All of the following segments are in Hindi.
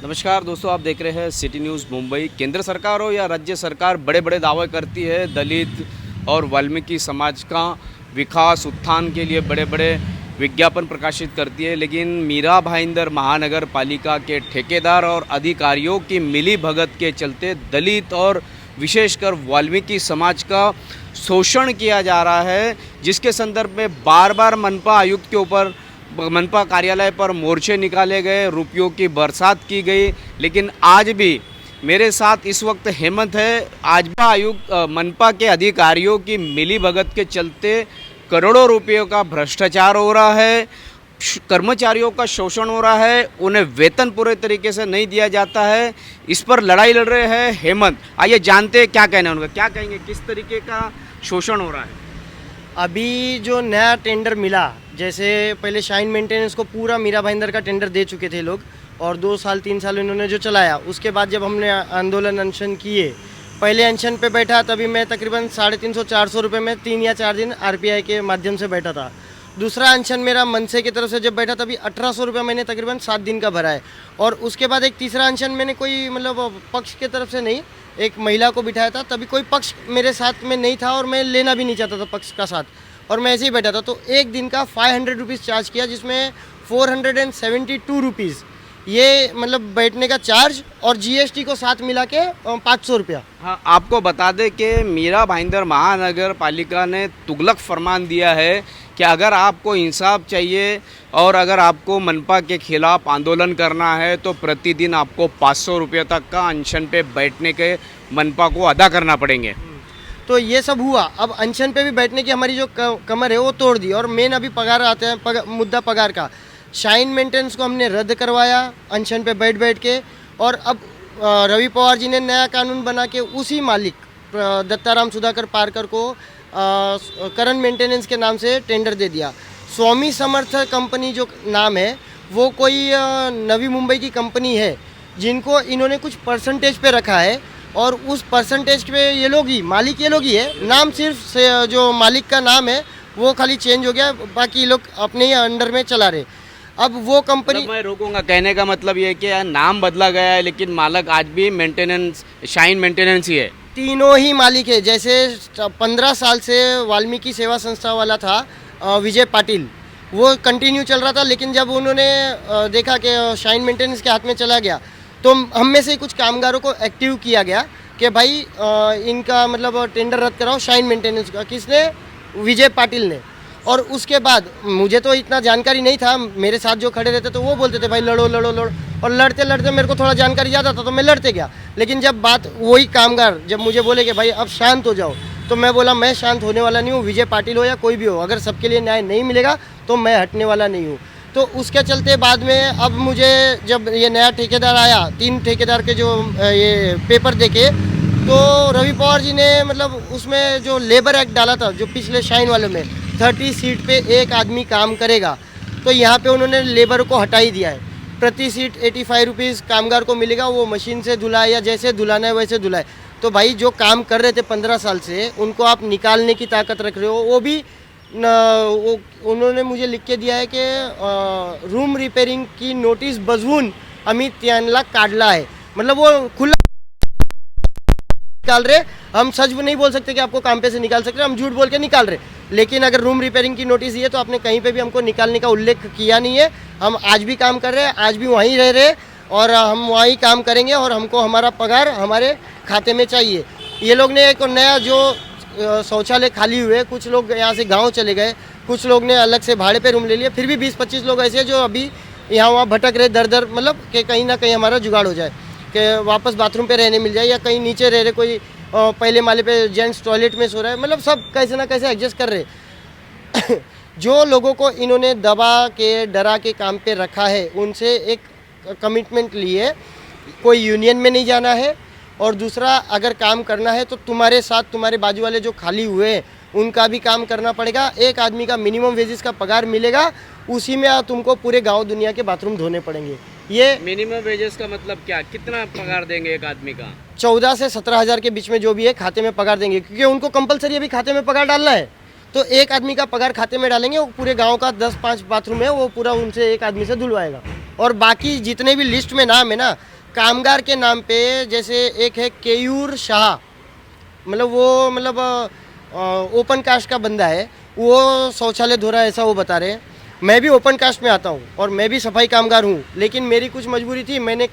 नमस्कार दोस्तों, आप देख रहे हैं सिटी न्यूज़ मुंबई। केंद्र सरकार हो या राज्य सरकार बड़े बड़े दावे करती है दलित और वाल्मीकि समाज का विकास उत्थान के लिए बड़े बड़े विज्ञापन प्रकाशित करती है, लेकिन मीरा भाईंदर महानगर पालिका के ठेकेदार और अधिकारियों की मिली भगत के चलते दलित और विशेषकर वाल्मीकि समाज का शोषण किया जा रहा है, जिसके संदर्भ में बार बार मनपा आयुक्त के ऊपर मनपा कार्यालय पर मोर्चे निकाले गए, रुपयों की बरसात की गई। लेकिन आज भी मेरे साथ इस वक्त हेमंत है। आज भी आयुक्त मनपा के अधिकारियों की मिलीभगत के चलते करोड़ों रुपयों का भ्रष्टाचार हो रहा है, कर्मचारियों का शोषण हो रहा है, उन्हें वेतन पूरे तरीके से नहीं दिया जाता है। इस पर लड़ाई लड़ रहे हैं हेमंत। आइए जानते हैं क्या कहना है उनका, क्या कहेंगे, किस तरीके का शोषण हो रहा है। अभी जो नया टेंडर मिला, जैसे पहले शाइन मेंटेनेंस को पूरा मीरा भाईंदर का टेंडर दे चुके थे लोग, और 2 साल 3 साल इन्होंने जो चलाया, उसके बाद जब हमने आंदोलन अनशन किए, पहले अनशन पे बैठा तभी मैं तकरीबन 350-400 रुपये में 3 या 4 दिन आरपीआई के माध्यम से बैठा था। दूसरा अनशन मेरा मनसे की तरफ से जब बैठा तभी 1800 रुपये मैंने तकरीबन 7 दिन का भरा है। और उसके बाद एक तीसरा अनशन मैंने कोई मतलब पक्ष की तरफ से नहीं, एक महिला को बिठाया था, तभी कोई पक्ष मेरे साथ में नहीं था और मैं लेना भी नहीं चाहता था पक्ष का साथ, और मैं ऐसे ही बैठा था। तो एक दिन का 500 रुपीज़ चार्ज किया, जिसमें 472 रुपीज़ ये मतलब बैठने का चार्ज और जीएसटी को साथ मिला के 500 रुपया। हाँ, आपको बता दें कि मीरा भाईंदर महानगर पालिका ने तुगलक फरमान दिया है कि अगर आपको इंसाफ चाहिए और अगर आपको मनपा के खिलाफ आंदोलन करना है तो प्रतिदिन आपको 500 रुपये तक का अनशन पे बैठने के मनपा को अदा करना पड़ेंगे। तो ये सब हुआ। अब अनशन पे भी बैठने की हमारी जो कमर है वो तोड़ दी, और मेन अभी पगार आते हैं, मुद्दा पगार का। शाइन मेंटेनेंस को हमने रद्द करवाया अनशन पे बैठ बैठ के, और अब रवि पवार जी ने नया कानून बना के उसी मालिक दत्ताराम सुधाकर पारकर को करंट मेंटेनेंस के नाम से टेंडर दे दिया। स्वामी समर्थ कंपनी जो नाम है, वो कोई नवी मुंबई की कंपनी है, जिनको इन्होंने कुछ परसेंटेज पे रखा है, और उस परसेंटेज पे ये लोग ही मालिक, ये लोग ही है। नाम सिर्फ जो मालिक का नाम है वो खाली चेंज हो गया, बाकी लोग अपने ही अंडर में चला रहे। अब वो कंपनी, मैं रोकूंगा, कहने का मतलब ये है कि नाम बदला गया है लेकिन मालिक आज भी मेंटेनेंस, शाइन मेंटेनेंस ही है। तीनों ही मालिक है। जैसे 15 साल से वाल्मीकि सेवा संस्था वाला था विजय पाटिल, वो कंटिन्यू चल रहा था, लेकिन जब उन्होंने देखा कि शाइन मेंटेनेंस के हाथ में चला गया, तो हम में से कुछ कामगारों को एक्टिव किया गया कि भाई इनका मतलब टेंडर रद्द कराओ शाइन मेंटेनेंस का। किसने? विजय पाटिल ने। और उसके बाद मुझे तो इतना जानकारी नहीं था, मेरे साथ जो खड़े रहते तो वो बोलते थे भाई लड़ो लड़ो लड़ो, और लड़ते लड़ते मेरे को थोड़ा जानकारी ज़्यादा था तो मैं लड़ते गया। लेकिन जब बात वही कामगार जब मुझे बोले कि भाई अब शांत हो जाओ, तो मैं बोला मैं शांत होने वाला नहीं हूँ। विजय पाटिल हो या कोई भी हो, अगर सबके लिए न्याय नहीं मिलेगा तो मैं हटने वाला नहीं हूँ। तो उसके चलते बाद में अब मुझे जब ये नया ठेकेदार आया, 3 ठेकेदार के जो ये पेपर देखे, तो रवि पवार जी ने मतलब उसमें जो लेबर एक्ट डाला था, जो पिछले शाइन वाले में 30 सीट पे एक आदमी काम करेगा, तो यहाँ पे उन्होंने लेबर को हटा ही दिया है। प्रति सीट 85 रुपीज़ कामगार को मिलेगा, वो मशीन से धुलाए या जैसे धुलाना है वैसे धुलाए। तो भाई जो काम कर रहे थे 15 साल से, उनको आप निकालने की ताकत रख रहे हो। वो भी वो उन्होंने मुझे लिख के दिया है कि रूम रिपेयरिंग की नोटिस बजवून आम्ही त्यांना काढला है। मतलब वो खुला निकाल रहे। हम सच नहीं बोल सकते कि आपको काम पे से निकाल सकते, हम झूठ बोल के निकाल रहे। लेकिन अगर रूम रिपेयरिंग की नोटिस दी है तो आपने कहीं पे भी हमको निकालने का उल्लेख किया नहीं है। हम आज भी काम कर रहे हैं, आज भी वहीं रह रहे, और हम वहीं काम करेंगे, और हमको हमारा पगार हमारे खाते में चाहिए। ये लोग ने एक नया जो शौचालय खाली हुए, कुछ लोग यहाँ से गांव चले गए, कुछ लोग ने अलग से भाड़े पे रूम ले लिया, फिर भी 20-25 लोग ऐसे जो अभी यहाँ वहाँ भटक रहे दर दर, मतलब कि कहीं ना कहीं हमारा जुगाड़ हो जाए कि वापस बाथरूम पे रहने मिल जाए, या कहीं नीचे रह रहे, कोई पहले माले पे जेंट्स टॉयलेट में सो रहा है। मतलब सब कैसे ना कैसे एडजस्ट कर रहे। जो लोगों को इन्होंने दबा के डरा के काम पे रखा है, उनसे एक कमिटमेंट लिए, कोई यूनियन में नहीं जाना है, और दूसरा अगर काम करना है तो तुम्हारे साथ तुम्हारे बाजू वाले जो खाली हुए हैं उनका भी काम करना पड़ेगा। एक आदमी का मिनिमम वेजेस का पगार मिलेगा, उसी में तुमको पूरे गांव दुनिया के बाथरूम धोने पड़ेंगे। ये मिनिमम वेजेस का मतलब क्या, कितना पगार देंगे एक आदमी का? 14 से 17 हज़ार के बीच में जो भी है खाते में पगार देंगे, क्योंकि उनको कंपलसरी अभी खाते में पगार डालना है। तो एक आदमी का पगार खाते में डालेंगे, वो पूरे गांव का 10-5 बाथरूम है वो पूरा उनसे एक आदमी से धुलवाएगा। और बाकी जितने भी लिस्ट में नाम है ना, कामगार के नाम पे, जैसे एक है केयूर शाह, मतलब वो मतलब ओपन कास्ट का बंदा है, वो शौचालय धो रहा है ऐसा वो बता रहे हैं। मैं भी ओपन कास्ट में आता हूँ और मैं भी सफाई कामगार हूँ, लेकिन मेरी कुछ मजबूरी थी, मैंने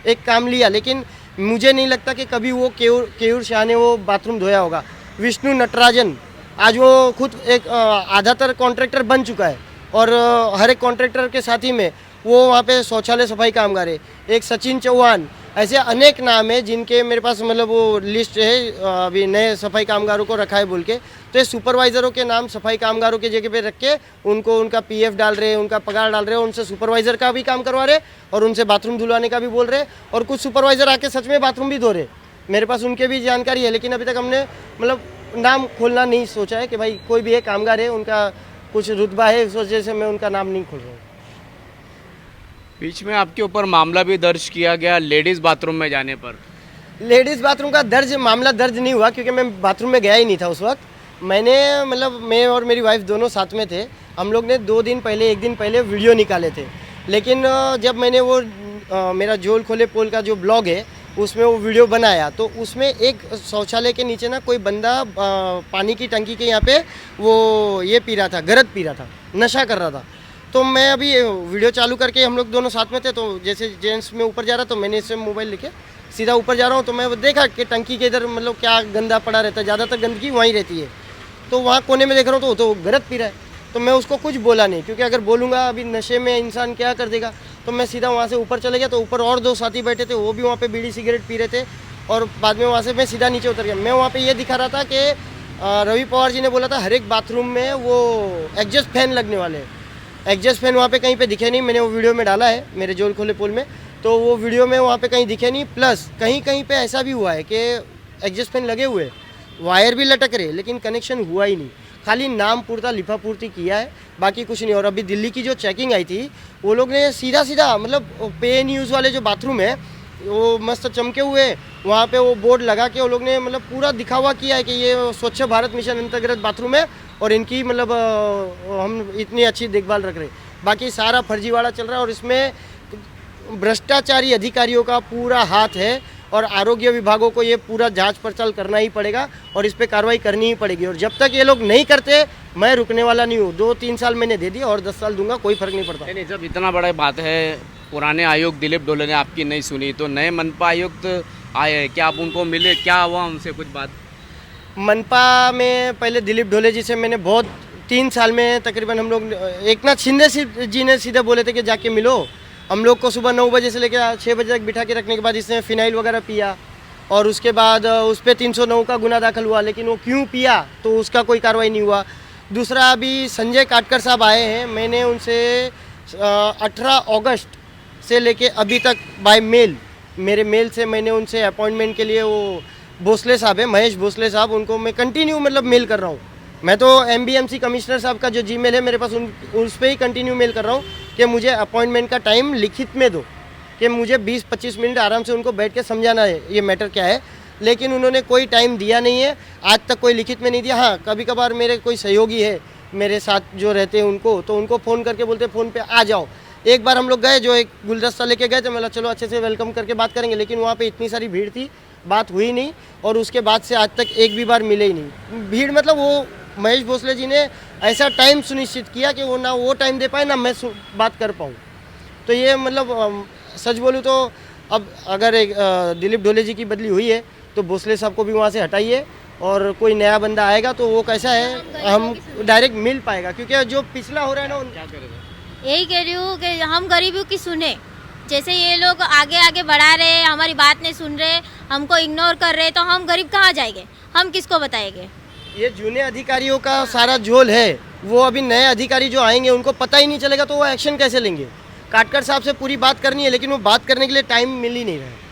एक काम लिया, लेकिन मुझे नहीं लगता कि कभी वो केयूर शाह ने वो बाथरूम धोया होगा। विष्णु नटराजन आज वो खुद एक आधातर कॉन्ट्रैक्टर बन चुका है और हर एक कॉन्ट्रैक्टर के साथ ही में वो वहाँ पे शौचालय सफाई कामगार है। एक सचिन चौहान, ऐसे अनेक नाम है जिनके मेरे पास मतलब वो लिस्ट है, अभी नए सफाई कामगारों को रखा है बोल के। तो ये सुपरवाइज़रों के नाम सफाई कामगारों के जगह पे रख के उनको उनका पीएफ डाल रहे हैं, उनका पगार डाल रहे हैं, उनसे सुपरवाइज़र का भी काम करवा रहे और उनसे बाथरूम धुलवाने का भी बोल रहे, और कुछ सुपरवाइज़र आके सच में बाथरूम भी धो रहे। मेरे पास उनके भी जानकारी है, लेकिन अभी तक हमने मतलब नाम खोलना नहीं सोचा है कि भाई कोई भी एक कामगार है, उनका कुछ रुतबा है, इस वजह से मैं उनका नाम नहीं खोल रहा हूँ। बीच में आपके ऊपर मामला भी दर्ज किया गया लेडीज़ बाथरूम में जाने पर। लेडीज़ बाथरूम का मामला दर्ज नहीं हुआ, क्योंकि मैं बाथरूम में गया ही नहीं था उस वक्त। मैंने मतलब मैं और मेरी वाइफ दोनों साथ में थे। हम लोग ने 2 दिन पहले, 1 दिन पहले वीडियो निकाले थे, लेकिन जब मैंने वो मेरा जोल खोले पोल का जो ब्लॉग है उसमें वो वीडियो बनाया, तो उसमें एक शौचालय के नीचे ना कोई बंदा पानी की टंकी के यहाँ पे वो ये पी रहा था, गरद पी रहा था, नशा कर रहा था। तो मैं अभी वीडियो चालू करके, हम लोग दोनों साथ में थे, तो जैसे जेंट्स में ऊपर जा रहा तो मैंने इससे मोबाइल लेके सीधा ऊपर जा रहा हूँ, तो मैं वो देखा कि टंकी के इधर मतलब क्या गंदा पड़ा रहता है, ज़्यादातर गंदगी वहीं रहती है। तो वहाँ कोने में देख रहा हूँ तो गलत पी रहा है। तो मैं उसको कुछ बोला नहीं, क्योंकि अगर बोलूँगा अभी नशे में इंसान क्या कर देगा। तो मैं सीधा वहाँ से ऊपर चले गया, तो ऊपर और 2 साथी बैठे थे, वो भी वहाँ पे बीड़ी सिगरेट पी रहे थे, और बाद में वहाँ से मैं सीधा नीचे उतर गया। मैं वहाँ पे ये दिखा रहा था कि रवि पवार जी ने बोला था हर एक बाथरूम में वो एग्जॉस्ट फैन लगने वाले हैं। एग्जॉस्ट फैन वहाँ पे कहीं पे दिखे नहीं, मैंने वो वीडियो में डाला है मेरे जोल खोले पोल में, तो वो वीडियो में वहाँ पे कहीं दिखे नहीं। प्लस कहीं कहीं पे ऐसा भी हुआ है कि एग्जॉस्ट फैन लगे हुए, वायर भी लटक रहे, लेकिन कनेक्शन हुआ ही नहीं, खाली नाम पूर्ता लिफापूर्ति किया है, बाकी कुछ नहीं। और अभी दिल्ली की जो चेकिंग आई थी, वो लोग ने सीधा सीधा मतलब पे न्यूज़ वाले जो बाथरूम है वो मस्त चमके हुए, वहाँ पे वो बोर्ड लगा के वो लोग ने मतलब पूरा दिखावा किया है कि ये स्वच्छ भारत मिशन अंतर्गत बाथरूम है और इनकी मतलब हम इतनी अच्छी देखभाल रख रहे। बाकी सारा फर्जीवाड़ा चल रहा है और इसमें भ्रष्टाचारी अधिकारियों का पूरा हाथ है, और आरोग्य विभागों को ये पूरा जांच पड़ताल करना ही पड़ेगा और इस पर कार्रवाई करनी ही पड़ेगी। और जब तक ये लोग नहीं करते, मैं रुकने वाला नहीं हूँ। 2-3 साल मैंने दे दिया और 10 साल दूंगा, कोई फर्क नहीं पड़ता। नहीं, जब इतना बड़ा बात है, पुराने आयुक्त दिलीप ढोले ने आपकी नहीं सुनी, तो नए मनपा आयुक्त आए हैं, क्या आप उनको मिले, क्या हुआ उनसे कुछ बात? मनपा में पहले दिलीप ढोले जी से मैंने बहुत 3 साल में तकरीबन हम लोग, एकनाथ शिंदे जी ने सीधे बोले थे कि जाके मिलो। हम लोग को सुबह 9 बजे से लेकर 6 बजे तक बिठा के रखने के बाद इसने फिनाइल वगैरह पिया, और उसके बाद उस पर 309 का गुना दाखिल हुआ, लेकिन वो क्यों पिया तो उसका कोई कार्रवाई नहीं हुआ। दूसरा, अभी संजय काटकर साहब आए हैं, मैंने उनसे 18 अगस्त से लेके अभी तक बाय मेल, मेरे मेल से मैंने उनसे अपॉइंटमेंट के लिए, वो भोसले साहब है, महेश भोसले साहब, उनको मैं कंटिन्यू मतलब मेल कर रहा हूँ। मैं तो MBMC कमिश्नर साहब का जो जीमेल है मेरे पास, उस पर ही कंटिन्यू मेल कर रहा हूँ कि मुझे अपॉइंटमेंट का टाइम लिखित में दो, कि मुझे 20-25 मिनट आराम से उनको बैठ के समझाना है ये मैटर क्या है। लेकिन उन्होंने कोई टाइम दिया नहीं है, आज तक कोई लिखित में नहीं दिया। हाँ, कभी कभार मेरे कोई सहयोगी है मेरे साथ जो रहते हैं उनको, तो उनको फ़ोन करके बोलते फ़ोन पे आ जाओ। एक बार हम लोग गए, जो एक गुलदस्ता लेके गए थे, मतलब चलो अच्छे से वेलकम करके बात करेंगे, लेकिन वहाँ पे इतनी सारी भीड़ थी, बात हुई नहीं, और उसके बाद से आज तक एक भी बार मिले ही नहीं। भीड़ मतलब वो महेश भोसले जी ने ऐसा टाइम सुनिश्चित किया कि वो ना वो टाइम दे पाए ना मैं बात कर पाऊँ। तो ये मतलब सच बोलूँ तो अब अगर एक दिलीप ढोले जी की बदली हुई है तो भोसले साहब को भी वहाँ से हटाइए, और कोई नया बंदा आएगा तो वो कैसा है, हम डायरेक्ट मिल पाएगा। क्योंकि जो पिछला हो रहा है ना, क्या करेगा। यही कह रही हूँ कि हम गरीबों की सुने, जैसे ये लोग आगे आगे बढ़ा रहे, हमारी बात नहीं सुन रहे, हमको इग्नोर कर रहे, तो हम गरीब कहाँ जाएंगे, हम किसको बताएंगे। ये जूने अधिकारियों का सारा झोल है, वो अभी नए अधिकारी जो आएंगे उनको पता ही नहीं चलेगा, तो वो एक्शन कैसे लेंगे। काटकर साहब से पूरी बात करनी है, लेकिन वो बात करने के लिए टाइम मिल ही नहीं रहा है।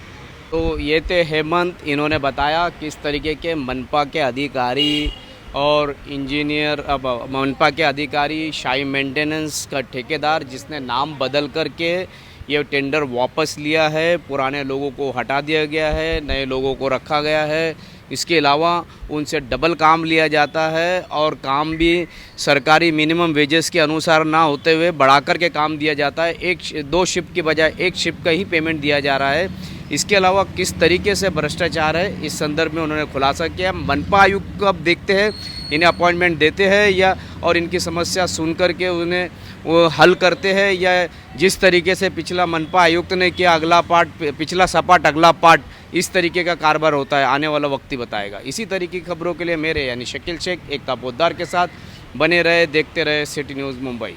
तो ये थे हेमंत, इन्होंने बताया किस तरीके के मनपा के अधिकारी और इंजीनियर, अब मनपा के अधिकारी, शाही मेंटेनेंस का ठेकेदार जिसने नाम बदल करके ये टेंडर वापस लिया है, पुराने लोगों को हटा दिया गया है, नए लोगों को रखा गया है, इसके अलावा उनसे डबल काम लिया जाता है और काम भी सरकारी मिनिमम वेजेस के अनुसार ना होते हुए बढ़ाकर के काम दिया जाता है। 2 शिफ्ट की बजाय 1 शिफ्ट का ही पेमेंट दिया जा रहा है। इसके अलावा किस तरीके से भ्रष्टाचार है इस संदर्भ में उन्होंने खुलासा किया। मनपा आयुक्त को अब देखते हैं इन्हें अपॉइंटमेंट देते हैं या और इनकी समस्या सुन करके उन्हें वो हल करते हैं, या जिस तरीके से पिछला मनपा आयुक्त ने किया अगला पार्ट पिछला सपाट अगला पार्ट, इस तरीके का कारभार होता है। आने वाला वक्त ही बताएगा। इसी तरीके की खबरों के लिए मेरे यानी शकील शेख एकता पोद्दार के साथ बने रहे, देखते रहे सिटी न्यूज़ मुंबई।